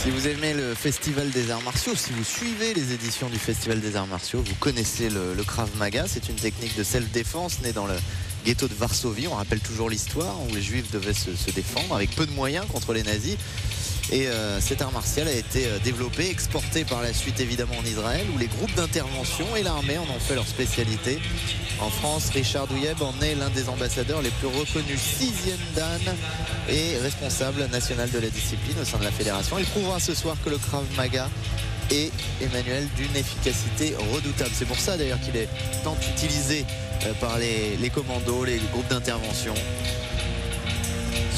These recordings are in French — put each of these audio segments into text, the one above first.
Si vous aimez le Festival des Arts Martiaux, si vous suivez les éditions du Festival des Arts Martiaux, vous connaissez le Krav Maga. C'est une technique de self-défense née dans le ghetto de Varsovie. On rappelle toujours l'histoire où les Juifs devaient se défendre avec peu de moyens contre les nazis. Et cet art martial a été développé, exporté par la suite évidemment en Israël, où les groupes d'intervention et l'armée en ont fait leur spécialité. En France, Richard Douyeb en est l'un des ambassadeurs les plus reconnus, 6e dan et responsable national de la discipline au sein de la fédération. Il prouvera ce soir que le Krav Maga est, Emmanuel, d'une efficacité redoutable. C'est pour ça d'ailleurs qu'il est tant utilisé par les commandos, les groupes d'intervention.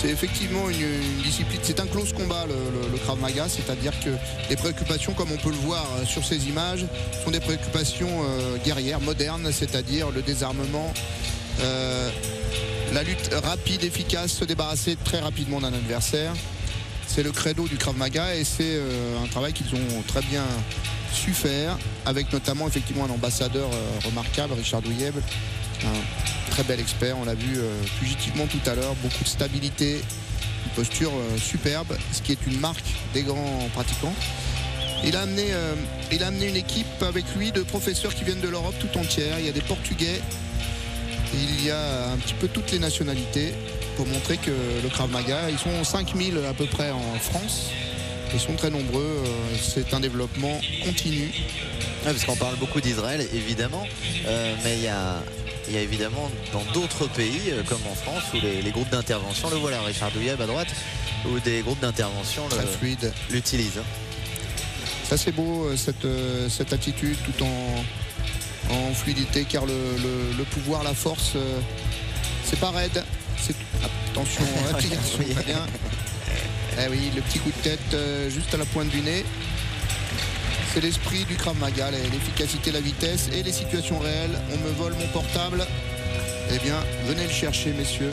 C'est effectivement une discipline, c'est un close combat le Krav Maga, c'est-à-dire que les préoccupations, comme on peut le voir sur ces images, sont des préoccupations guerrières, modernes, c'est-à-dire le désarmement, la lutte rapide, efficace, se débarrasser très rapidement d'un adversaire. C'est le credo du Krav Maga et c'est un travail qu'ils ont très bien su faire, avec notamment effectivement un ambassadeur remarquable, Richard Douyeb, un très bel expert, on l'a vu fugitivement tout à l'heure, beaucoup de stabilité, une posture superbe, ce qui est une marque des grands pratiquants. Il a amené une équipe avec lui de professeurs qui viennent de l'Europe tout entière. Il y a des Portugais, il y a un petit peu toutes les nationalités pour montrer que le Krav Maga, ils sont 5000 à peu près en France, ils sont très nombreux, c'est un développement continu. Ouais, parce qu'on parle beaucoup d'Israël évidemment, mais il y a évidemment dans d'autres pays comme en France où les groupes d'intervention, le voilà Richard Douyeb à droite, où des groupes d'intervention l'utilisent. Ça c'est beau cette attitude tout en fluidité, car le pouvoir, la force, c'est pas raide. Attention, attention, très bien. Eh oui, le petit coup de tête juste à la pointe du nez. C'est l'esprit du Krav Maga, l'efficacité, la vitesse et les situations réelles. On me vole mon portable. Eh bien, venez le chercher, messieurs.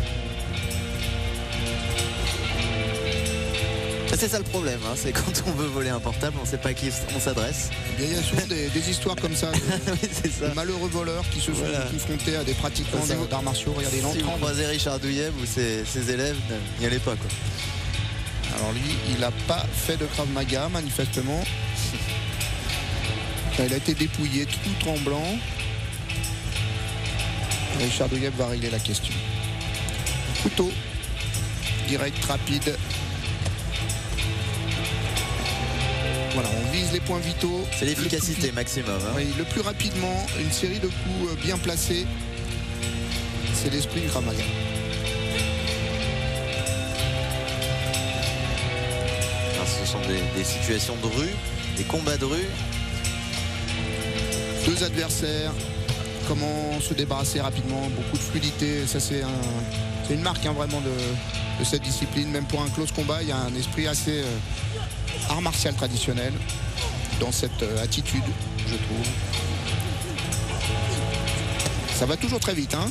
C'est ça le problème, hein, c'est quand on veut voler un portable, on ne sait pas à qui on s'adresse. Eh bien, il y a souvent des histoires comme ça, oui, c'est ça. De malheureux voleurs qui se sont confrontés à des pratiquants d'arts martiaux. Regardez l'entrée. Si vous croisez Richard Douyeb ou ses élèves, n'y allez pas, quoi. Alors lui, il n'a pas fait de Krav Maga, manifestement. Il a été dépouillé, tout tremblant. Richard Douyeb va régler la question. Couteau, direct, rapide. Voilà, on vise les points vitaux. C'est l'efficacité maximum. Hein. Oui, le plus rapidement, une série de coups bien placés. C'est l'esprit du Krav Maga. Alors, ce sont des situations de rue, des combats de rue. Deux adversaires, comment se débarrasser rapidement, beaucoup de fluidité. Ça c'est une marque vraiment de cette discipline. Même pour un close combat, il y a un esprit assez art martial traditionnel dans cette attitude, je trouve. Ça va toujours très vite, hein.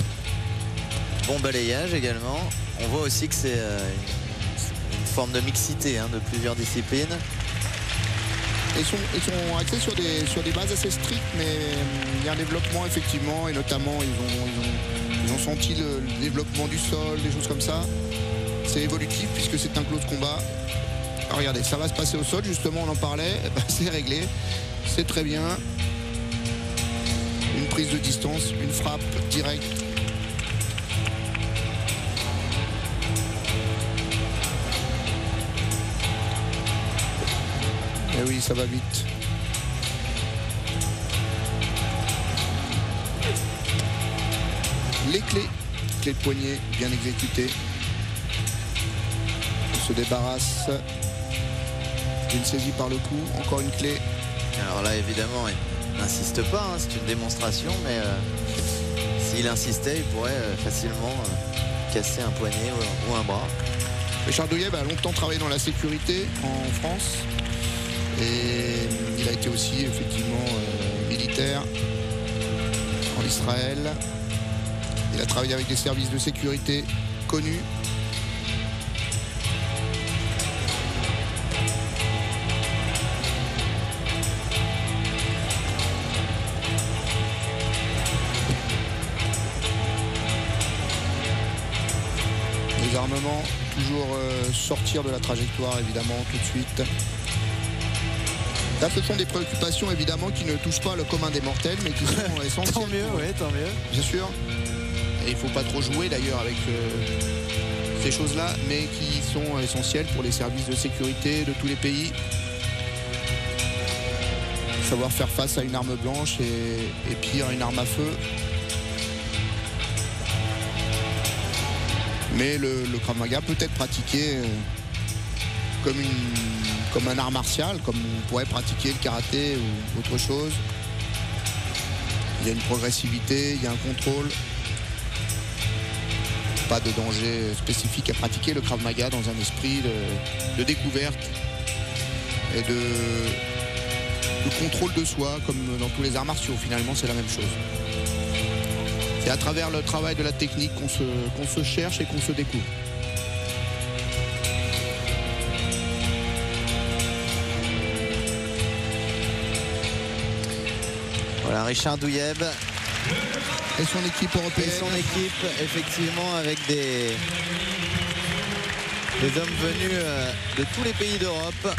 Bon balayage également. On voit aussi que c'est une forme de mixité de plusieurs disciplines. Ils sont axés sur des bases assez strictes, mais il y a un développement effectivement, et notamment ils ont senti le développement du sol, des choses comme ça. C'est évolutif puisque c'est un close combat. Alors regardez, ça va se passer au sol, justement on en parlait, c'est réglé, c'est très bien. Une prise de distance, une frappe directe. Et oui, ça va vite. Les clés de poignet bien exécutées. On se débarrasse d'une saisie par le cou, encore une clé. Alors là évidemment il n'insiste pas, c'est une démonstration, mais s'il insistait il pourrait facilement casser un poignet ou un bras. Richard Douyeb a longtemps travaillé dans la sécurité en France. Et il a été aussi effectivement militaire en Israël. Il a travaillé avec des services de sécurité connus. Les armements, toujours sortir de la trajectoire évidemment tout de suite. Là, ce sont des préoccupations évidemment qui ne touchent pas le commun des mortels, mais qui sont essentielles. Tant mieux, oui, tant mieux. Bien sûr. Et il ne faut pas trop jouer d'ailleurs avec ces choses-là, mais qui sont essentielles pour les services de sécurité de tous les pays. Savoir faire face à une arme blanche et pire, une arme à feu. Mais le Krav Maga peut être pratiqué comme un art martial, comme on pourrait pratiquer le karaté ou autre chose. Il y a une progressivité, il y a un contrôle. Pas de danger spécifique à pratiquer le Krav Maga dans un esprit de découverte et de contrôle de soi, comme dans tous les arts martiaux. Finalement, c'est la même chose. C'est à travers le travail de la technique qu'on se cherche et qu'on se découvre. Voilà, Richard Douyeb. Et son équipe européenne. Et son équipe, effectivement, avec des hommes venus de tous les pays d'Europe.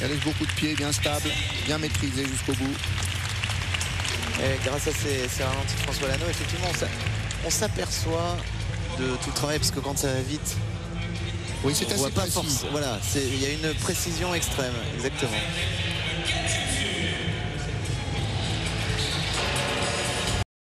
Elle laisse beaucoup de pieds, bien stable, bien maîtrisé jusqu'au bout. Et grâce à ces ralentis de François Lano, effectivement, on s'aperçoit de tout le travail, parce que quand ça va vite, oui, c'est assez pas précis. Voilà, il y a une précision extrême, exactement.